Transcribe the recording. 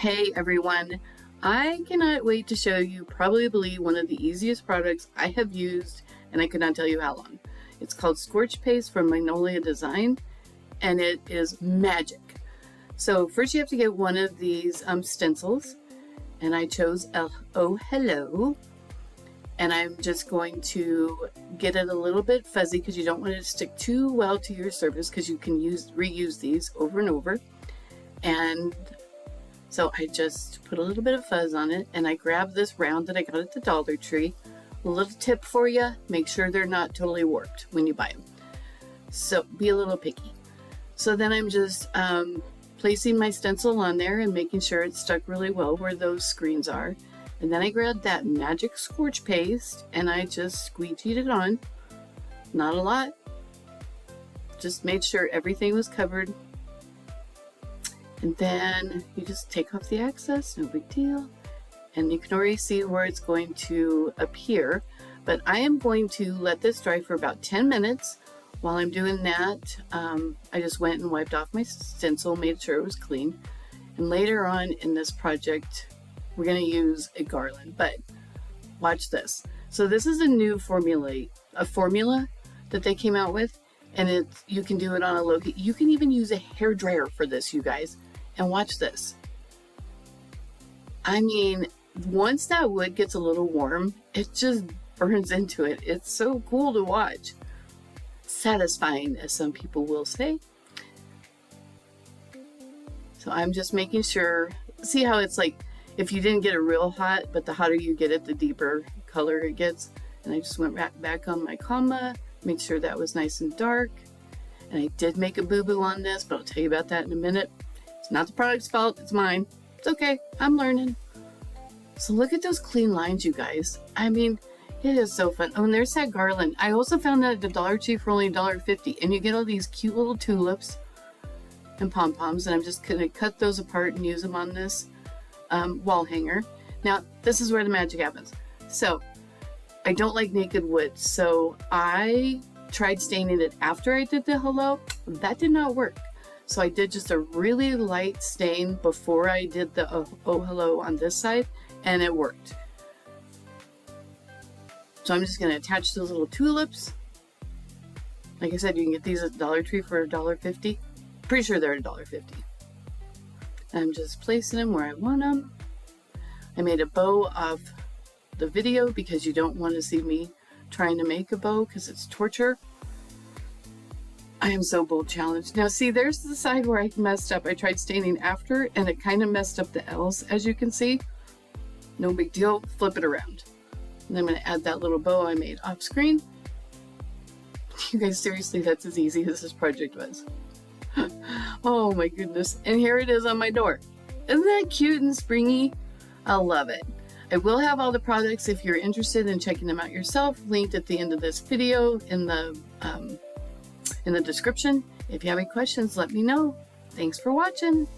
Hey everyone, I cannot wait to show you probably one of the easiest products I have used, and I could not tell you how long. It's called Scorch Paste from Magnolia Design, and it is magic. So first you have to get one of these stencils, and I chose Oh Hello, and I'm just going to get it a little bit fuzzy because you don't want it to stick too well to your surface, because you can reuse these over and over. And so I just put a little bit of fuzz on it, and I grabbed this round that I got at the Dollar Tree. A little tip for you, make sure they're not totally warped when you buy them. So be a little picky. So then I'm just placing my stencil on there and making sure it's stuck really well where those screens are. And then I grabbed that magic Scorch Paste and I just squeegeed it on. Not a lot. Just made sure everything was covered. And then you just take off the excess, no big deal. And you can already see where it's going to appear. But I am going to let this dry for about 10 minutes. While I'm doing that, I just went and wiped off my stencil, made sure it was clean. And later on in this project, we're going to use a garland. But watch this. So this is a new formula that they came out with. And you can do it on a low heat. You can even use a hairdryer for this, you guys. And watch this. I mean, once that wood gets a little warm, it just burns into it. It's so cool to watch. Satisfying, as some people will say. So I'm just making sure, see how it's like, if you didn't get it real hot, but the hotter you get it, the deeper color it gets. And I just went back on my comma, made sure that was nice and dark. And I did make a boo-boo on this, but I'll tell you about that in a minute. It's not the product's fault, it's mine. It's okay, I'm learning. So look at those clean lines, you guys. I mean, it is so fun. Oh, and there's that garland. I also found that at the Dollar Tree for only $1.50, and you get all these cute little tulips and pom-poms, and I'm just gonna cut those apart and use them on this wall hanger. Now, this is where the magic happens. So, I don't like naked wood, so I tried staining it after I did the hello. That did not work. So I did just a really light stain before I did the oh hello on this side, and it worked. So I'm just going to attach those little tulips. Like I said, you can get these at Dollar Tree for $1.50. Pretty sure they're $1.50. I'm just placing them where I want them. I made a bow of the video because you don't want to see me trying to make a bow because it's torture. I am so bold challenged. Now see, there's the side where I messed up. I tried staining after and it kind of messed up the L's, as you can see. No big deal, flip it around. And I'm going to add that little bow I made off screen. You guys, seriously, that's as easy as this project was. Oh my goodness. And here it is on my door. Isn't that cute and springy? I love it. I will have all the products, if you're interested in checking them out yourself, linked at the end of this video in the description. If you have any questions, let me know. Thanks for watching.